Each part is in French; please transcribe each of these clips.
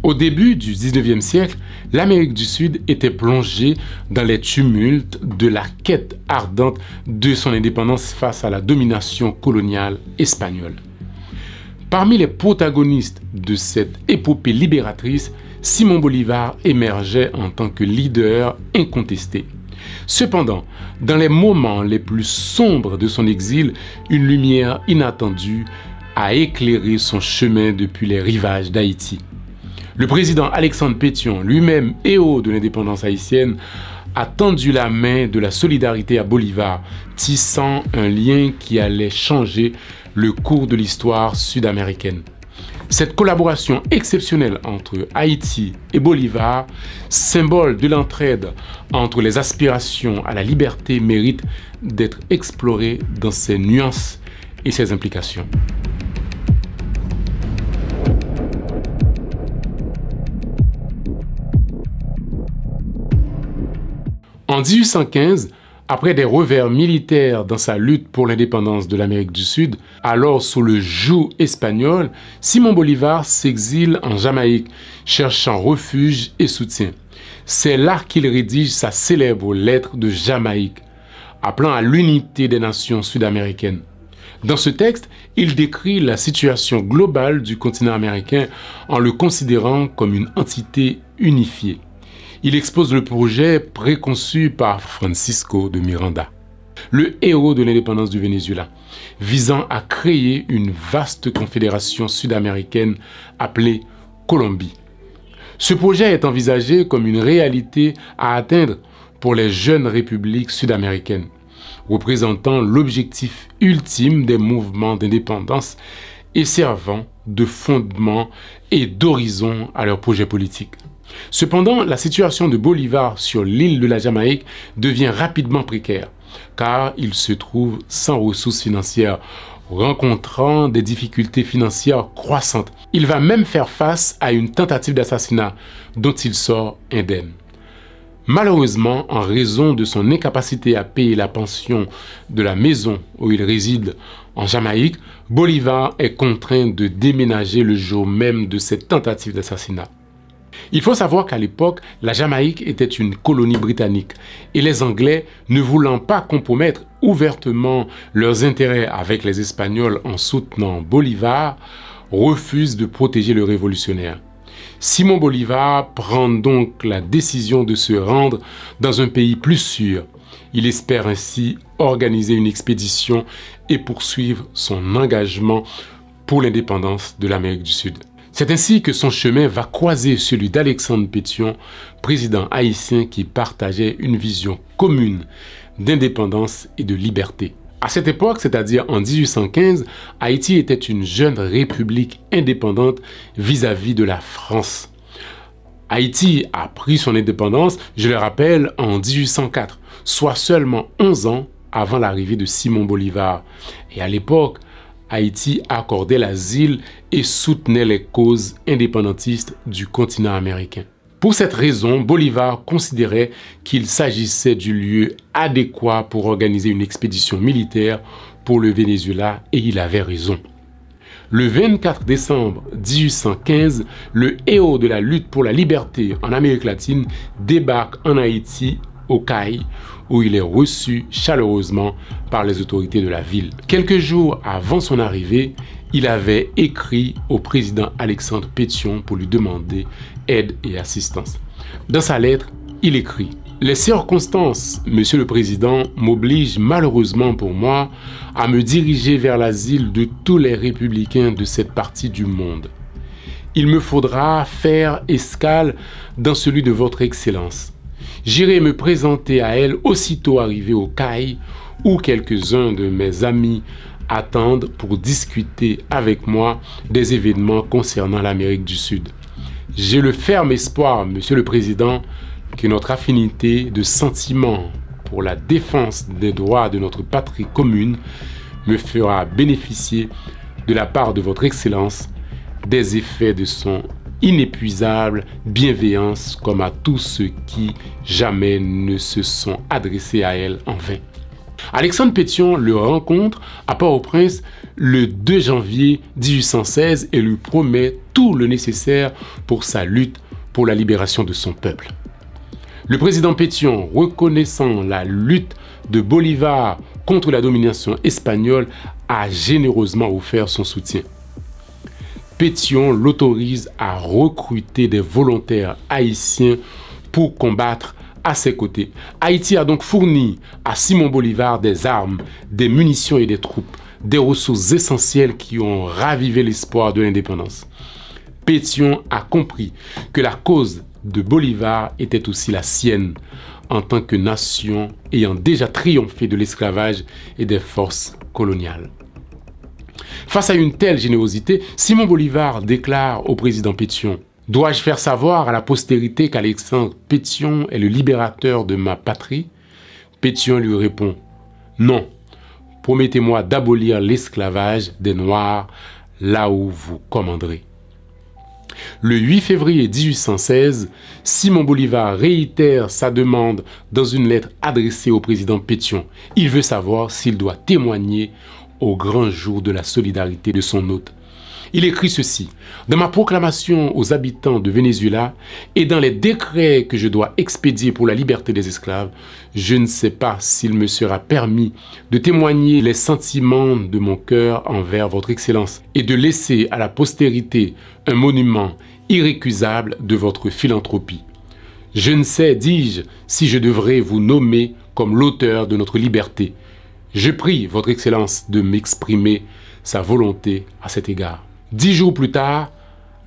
Au début du 19e siècle, l'Amérique du Sud était plongée dans les tumultes de la quête ardente de son indépendance face à la domination coloniale espagnole. Parmi les protagonistes de cette épopée libératrice, Simón Bolívar émergeait en tant que leader incontesté. Cependant, dans les moments les plus sombres de son exil, une lumière inattendue a éclairé son chemin depuis les rivages d'Haïti. Le président Alexandre Pétion, lui-même héros de l'indépendance haïtienne, a tendu la main de la solidarité à Bolivar, tissant un lien qui allait changer le cours de l'histoire sud-américaine. Cette collaboration exceptionnelle entre Haïti et Bolivar, symbole de l'entraide entre les aspirations à la liberté, mérite d'être explorée dans ses nuances et ses implications. En 1815, après des revers militaires dans sa lutte pour l'indépendance de l'Amérique du Sud, alors sous le joug espagnol, Simón Bolívar s'exile en Jamaïque, cherchant refuge et soutien. C'est là qu'il rédige sa célèbre lettre de Jamaïque, appelant à l'unité des nations sud-américaines. Dans ce texte, il décrit la situation globale du continent américain en le considérant comme une entité unifiée. Il expose le projet préconçu par Francisco de Miranda, le héros de l'indépendance du Venezuela, visant à créer une vaste confédération sud-américaine appelée Colombie. Ce projet est envisagé comme une réalité à atteindre pour les jeunes républiques sud-américaines, représentant l'objectif ultime des mouvements d'indépendance et servant de fondement et d'horizon à leur projet politique. Cependant, la situation de Bolivar sur l'île de la Jamaïque devient rapidement précaire, car il se trouve sans ressources financières, rencontrant des difficultés financières croissantes. Il va même faire face à une tentative d'assassinat dont il sort indemne. Malheureusement, en raison de son incapacité à payer la pension de la maison où il réside en Jamaïque, Bolivar est contraint de déménager le jour même de cette tentative d'assassinat. Il faut savoir qu'à l'époque, la Jamaïque était une colonie britannique et les Anglais, ne voulant pas compromettre ouvertement leurs intérêts avec les Espagnols en soutenant Bolivar, refusent de protéger le révolutionnaire. Simón Bolívar prend donc la décision de se rendre dans un pays plus sûr. Il espère ainsi organiser une expédition et poursuivre son engagement pour l'indépendance de l'Amérique du Sud. C'est ainsi que son chemin va croiser celui d'Alexandre Pétion, président haïtien qui partageait une vision commune d'indépendance et de liberté. À cette époque, c'est-à-dire en 1815, Haïti était une jeune république indépendante vis-à-vis de la France. Haïti a pris son indépendance, je le rappelle, en 1804, soit seulement 11 ans avant l'arrivée de Simón Bolívar. Et à l'époque, Haïti accordait l'asile et soutenait les causes indépendantistes du continent américain. Pour cette raison, Bolívar considérait qu'il s'agissait du lieu adéquat pour organiser une expédition militaire pour le Venezuela et il avait raison. Le 24 décembre 1815, le héros de la lutte pour la liberté en Amérique latine débarque en Haïti, au Cayes, où il est reçu chaleureusement par les autorités de la ville. Quelques jours avant son arrivée, il avait écrit au président Alexandre Pétion pour lui demander aide et assistance. Dans sa lettre, il écrit « Les circonstances, Monsieur le Président, m'obligent malheureusement pour moi à me diriger vers l'asile de tous les républicains de cette partie du monde. Il me faudra faire escale dans celui de votre Excellence. J'irai me présenter à elle aussitôt arrivé au Cayes, où quelques-uns de mes amis attendent pour discuter avec moi des événements concernant l'Amérique du Sud. J'ai le ferme espoir, Monsieur le Président, que notre affinité de sentiment pour la défense des droits de notre patrie commune me fera bénéficier de la part de votre Excellence des effets de son inépuisable bienveillance comme à tous ceux qui jamais ne se sont adressés à elle en vain. » Alexandre Pétion le rencontre à Port-au-Prince le 2 janvier 1816 et lui promet tout le nécessaire pour sa lutte pour la libération de son peuple. Le président Pétion, reconnaissant la lutte de Bolivar contre la domination espagnole, a généreusement offert son soutien. Pétion l'autorise à recruter des volontaires haïtiens pour combattre à ses côtés. Haïti a donc fourni à Simon Bolivar des armes, des munitions et des troupes, des ressources essentielles qui ont ravivé l'espoir de l'indépendance. Pétion a compris que la cause de Bolivar était aussi la sienne, en tant que nation ayant déjà triomphé de l'esclavage et des forces coloniales. Face à une telle générosité, Simon Bolivar déclare au président Pétion: « Dois-je faire savoir à la postérité qu'Alexandre Pétion est le libérateur de ma patrie ?» Pétion lui répond: « Non, promettez-moi d'abolir l'esclavage des Noirs là où vous commanderez. » Le 8 février 1816, Simon Bolivar réitère sa demande dans une lettre adressée au président Pétion. Il veut savoir s'il doit témoigner au grand jour de la solidarité de son hôte. Il écrit ceci: « Dans ma proclamation aux habitants de Venezuela et dans les décrets que je dois expédier pour la liberté des esclaves, je ne sais pas s'il me sera permis de témoigner les sentiments de mon cœur envers votre Excellence et de laisser à la postérité un monument irrécusable de votre philanthropie. Je ne sais, dis-je, si je devrais vous nommer comme l'auteur de notre liberté. Je prie votre Excellence de m'exprimer sa volonté à cet égard. » 10 jours plus tard,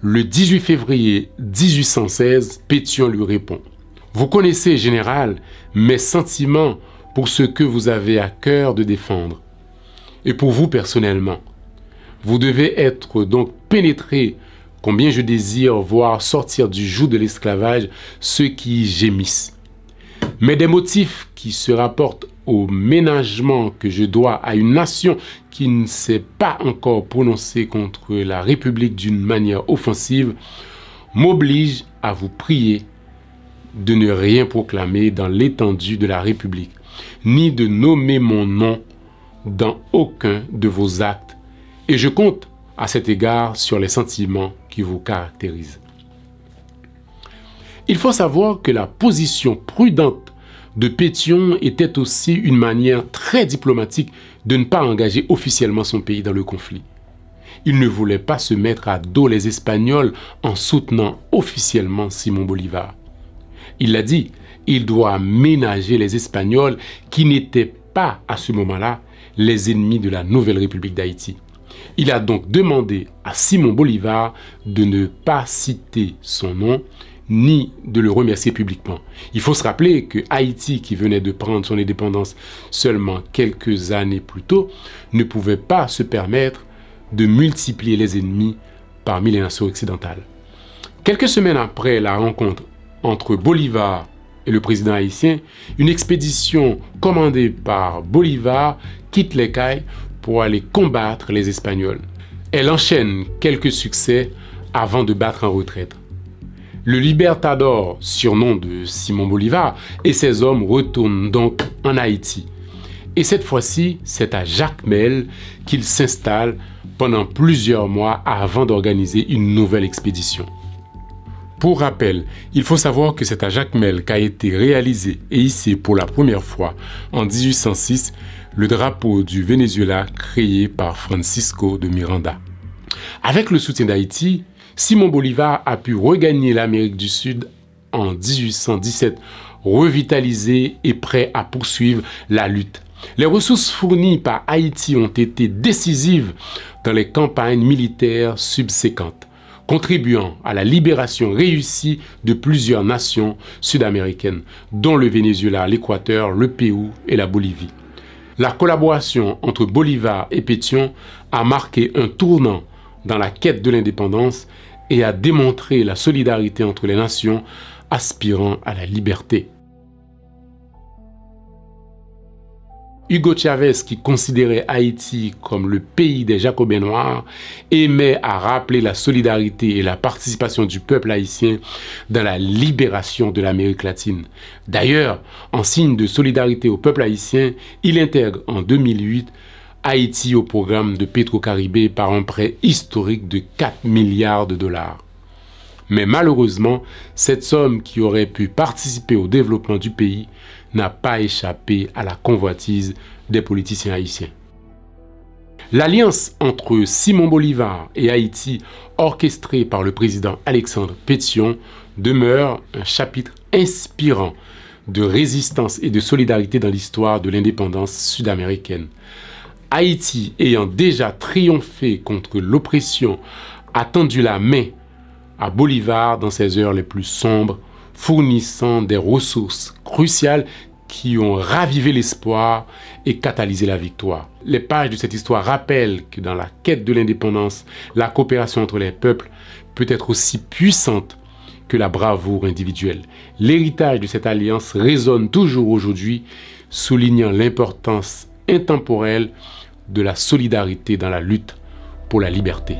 le 18 février 1816, Pétion lui répond: « Vous connaissez, général, mes sentiments pour ce que vous avez à cœur de défendre. Et pour vous personnellement, vous devez être donc pénétré combien je désire voir sortir du joug de l'esclavage ceux qui y gémissent. Mais des motifs qui se rapportent au ménagement que je dois à une nation qui ne s'est pas encore prononcée contre la République d'une manière offensive m'obligent à vous prier de ne rien proclamer dans l'étendue de la République, ni de nommer mon nom dans aucun de vos actes, et je compte à cet égard sur les sentiments qui vous caractérisent. » Il faut savoir que la position prudente de Pétion était aussi une manière très diplomatique de ne pas engager officiellement son pays dans le conflit. Il ne voulait pas se mettre à dos les Espagnols en soutenant officiellement Simon Bolivar. Il l'a dit, il doit ménager les Espagnols qui n'étaient pas à ce moment-là les ennemis de la nouvelle République d'Haïti. Il a donc demandé à Simon Bolivar de ne pas citer son nom ni de le remercier publiquement. Il faut se rappeler que Haïti, qui venait de prendre son indépendance seulement quelques années plus tôt, ne pouvait pas se permettre de multiplier les ennemis parmi les nations occidentales. Quelques semaines après la rencontre entre Bolivar et le président haïtien, une expédition commandée par Bolivar quitte les Cayes pour aller combattre les Espagnols. Elle enchaîne quelques succès avant de battre en retraite. Le Libertador, surnom de Simon Bolivar, et ses hommes retournent donc en Haïti. Et cette fois-ci, c'est à Jacmel qu'il s'installe pendant plusieurs mois avant d'organiser une nouvelle expédition. Pour rappel, il faut savoir que c'est à Jacmel qu'a été réalisé et hissé pour la première fois en 1806 le drapeau du Venezuela créé par Francisco de Miranda. Avec le soutien d'Haïti, Simon Bolivar a pu regagner l'Amérique du Sud en 1817, revitalisé et prêt à poursuivre la lutte. Les ressources fournies par Haïti ont été décisives dans les campagnes militaires subséquentes, contribuant à la libération réussie de plusieurs nations sud-américaines, dont le Venezuela, l'Équateur, le Pérou et la Bolivie. La collaboration entre Bolivar et Pétion a marqué un tournant dans la quête de l'indépendance et a démontré la solidarité entre les nations aspirant à la liberté. Hugo Chavez, qui considérait Haïti comme le pays des Jacobins noirs, aimait à rappeler la solidarité et la participation du peuple haïtien dans la libération de l'Amérique latine. D'ailleurs, en signe de solidarité au peuple haïtien, il intègre en 2008 Haïti au programme de Petro-Caribé par un prêt historique de 4 milliards de dollars. Mais malheureusement, cette somme qui aurait pu participer au développement du pays n'a pas échappé à la convoitise des politiciens haïtiens. L'alliance entre Simon Bolivar et Haïti, orchestrée par le président Alexandre Pétion, demeure un chapitre inspirant de résistance et de solidarité dans l'histoire de l'indépendance sud-américaine. Haïti, ayant déjà triomphé contre l'oppression, a tendu la main à Bolivar dans ses heures les plus sombres, fournissant des ressources cruciales qui ont ravivé l'espoir et catalysé la victoire. Les pages de cette histoire rappellent que dans la quête de l'indépendance, la coopération entre les peuples peut être aussi puissante que la bravoure individuelle. L'héritage de cette alliance résonne toujours aujourd'hui, soulignant l'importance intemporelle de la solidarité dans la lutte pour la liberté.